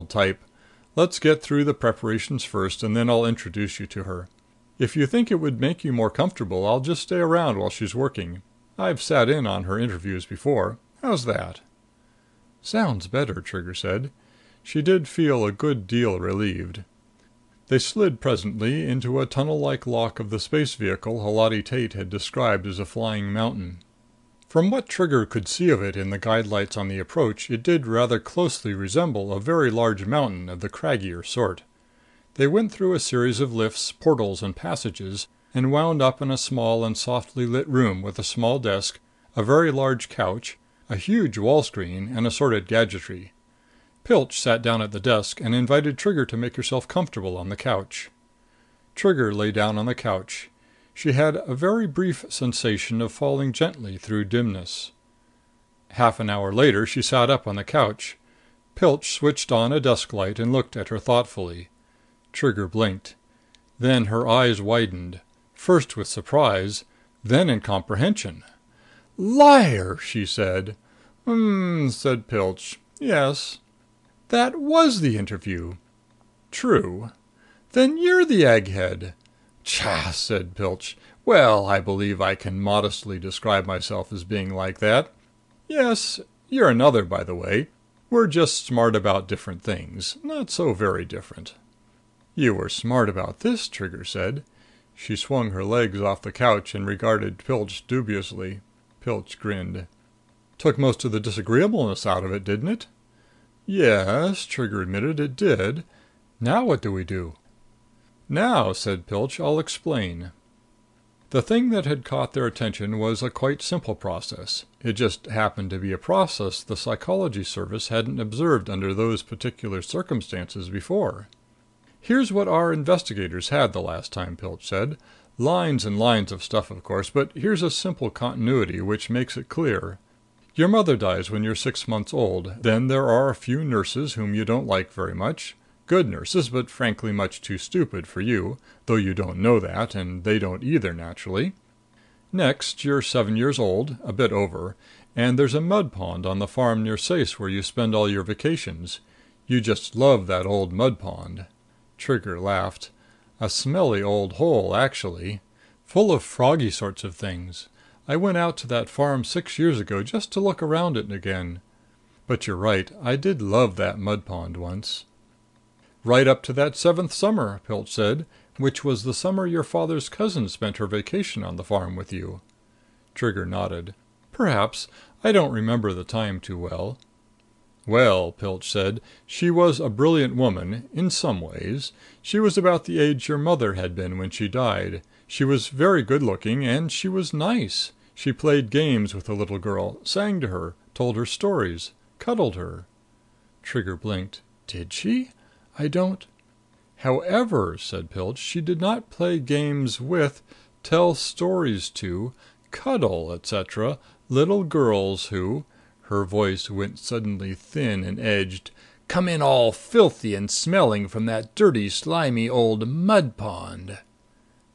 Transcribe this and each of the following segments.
type. Let's get through the preparations first, and then I'll introduce you to her. If you think it would make you more comfortable, I'll just stay around while she's working. I've sat in on her interviews before. How's that?" "Sounds better," Trigger said. She did feel a good deal relieved. They slid presently into a tunnel-like lock of the space vehicle Holati Tate had described as a flying mountain. From what Trigger could see of it in the guide lights on the approach, it did rather closely resemble a very large mountain of the craggier sort. They went through a series of lifts, portals and passages, and wound up in a small and softly lit room with a small desk, a very large couch, a huge wall screen and assorted gadgetry. Pilch sat down at the desk and invited Trigger to make herself comfortable on the couch. Trigger lay down on the couch. She had a very brief sensation of falling gently through dimness. Half an hour later, she sat up on the couch. Pilch switched on a desk light and looked at her thoughtfully. Trigger blinked. Then her eyes widened, first with surprise, then in comprehension. "Liar!" she said. Said Pilch. "Yes." "That was the interview." "True." "Then you're the egghead." "Tcha!" said Pilch. "Well, I believe I can modestly describe myself as being like that. Yes, you're another, by the way. We're just smart about different things. Not so very different." "You were smart about this," Trigger said. She swung her legs off the couch and regarded Pilch dubiously. Pilch grinned. "Took most of the disagreeableness out of it, didn't it?" "Yes," Trigger admitted, "it did. Now what do we do?" "Now," said Pilch, "I'll explain." The thing that had caught their attention was a quite simple process. It just happened to be a process the Psychology Service hadn't observed under those particular circumstances before. "Here's what our investigators had the last time," Pilch said. "Lines and lines of stuff, of course, but here's a simple continuity which makes it clear. Your mother dies when you're 6 months old. Then there are a few nurses whom you don't like very much. Good nurses, but frankly much too stupid for you, though you don't know that, and they don't either, naturally. Next, you're 7 years old, a bit over, and there's a mud pond on the farm near Ceyce where you spend all your vacations. You just love that old mud pond." Trigger laughed. "A smelly old hole, actually. Full of froggy sorts of things. I went out to that farm 6 years ago just to look around it again. But you're right, I did love that mud pond once." "Right up to that 7th summer," Pilch said, "which was the summer your father's cousin spent her vacation on the farm with you." Trigger nodded. "Perhaps. I don't remember the time too well." "Well," Pilch said, "she was a brilliant woman in some ways. She was about the age your mother had been when she died. She was very good looking and she was nice. She played games with the little girl, sang to her, told her stories, cuddled her." Trigger blinked. "Did she? I don't." "However," said Pilch, "she did not play games with, tell stories to, cuddle, etc. little girls who," her voice went suddenly thin and edged, "come in all filthy and smelling from that dirty, slimy old mud pond."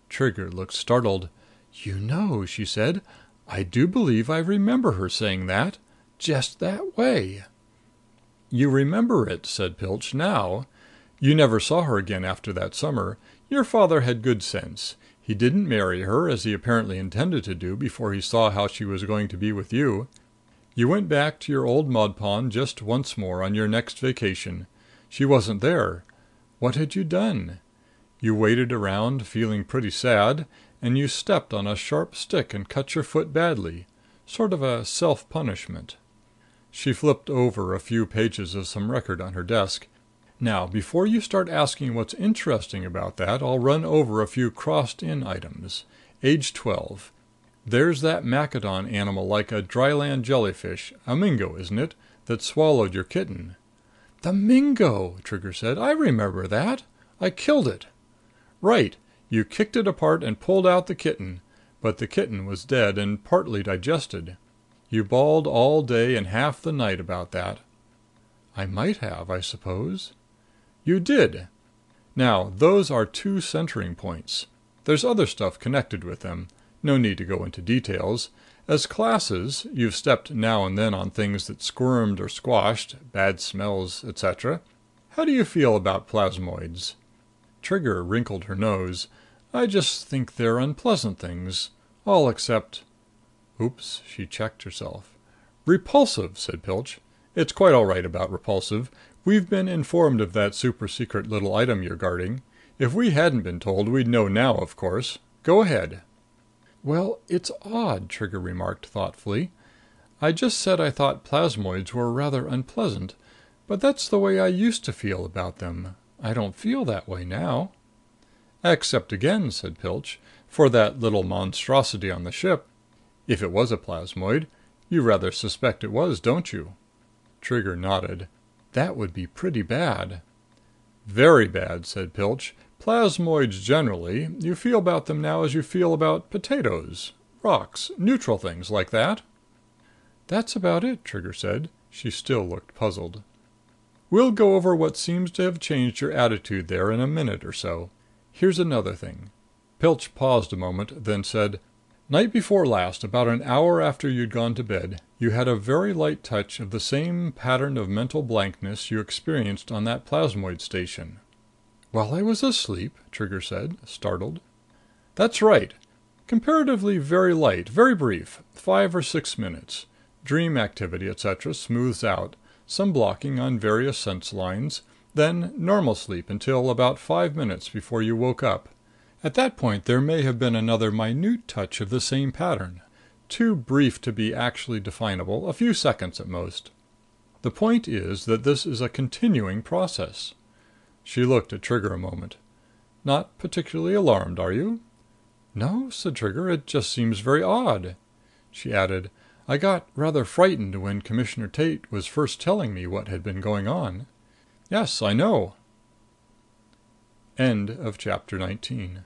Trigger looked startled. "You know," she said, "I do believe I remember her saying that. Just that way." "You remember it," said Pilch, "now. You never saw her again after that summer. Your father had good sense. He didn't marry her, as he apparently intended to do, before he saw how she was going to be with you. You went back to your old mud pond just once more on your next vacation. She wasn't there. What had you done? You waited around, feeling pretty sad, and you stepped on a sharp stick and cut your foot badly. Sort of a self-punishment." She flipped over a few pages of some record on her desk. "Now, before you start asking what's interesting about that, I'll run over a few crossed-in items. Age 12. There's that Maccadon animal like a dryland jellyfish, a mingo, isn't it, that swallowed your kitten?" "The mingo!" Trigger said. "I remember that. I killed it." "Right. You kicked it apart and pulled out the kitten. But the kitten was dead and partly digested. You bawled all day and half the night about that." "I might have, I suppose." "You did. Now, those are 2 centering points. There's other stuff connected with them. No need to go into details. As classes, you've stepped now and then on things that squirmed or squashed, bad smells, etc. How do you feel about plasmoids?" Trigger wrinkled her nose. "I just think they're unpleasant things. All except—" Oops, she checked herself. "Repulsive," said Pilch. "It's quite all right about repulsive. We've been informed of that super secret little item you're guarding. If we hadn't been told, we'd know now, of course. Go ahead." "Well, it's odd," Trigger remarked thoughtfully. "I just said I thought plasmoids were rather unpleasant. But that's the way I used to feel about them. I don't feel that way now." "Except again," said Pilch, "for that little monstrosity on the ship. If it was a plasmoid. You rather suspect it was, don't you?" Trigger nodded. "That would be pretty bad." "Very bad," said Pilch. "Plasmoids generally, you feel about them now as you feel about potatoes, rocks, neutral things like that." "That's about it," Trigger said. She still looked puzzled. "We'll go over what seems to have changed your attitude there in a minute or so. Here's another thing." Pilch paused a moment, then said, "Night before last, about an hour after you'd gone to bed, you had a very light touch of the same pattern of mental blankness you experienced on that plasmoid station." "While I was asleep?" Trigger said, startled. "That's right. Comparatively very light, very brief, 5 or 6 minutes. Dream activity, etc., smooths out. Some blocking on various sense lines. Then normal sleep until about 5 minutes before you woke up. At that point, there may have been another minute touch of the same pattern. Too brief to be actually definable, a few seconds at most. The point is that this is a continuing process." She looked at Trigger a moment. "Not particularly alarmed, are you?" "No," said Trigger. "It just seems very odd." She added, "I got rather frightened when Commissioner Tate was first telling me what had been going on." "Yes, I know." End of chapter 19.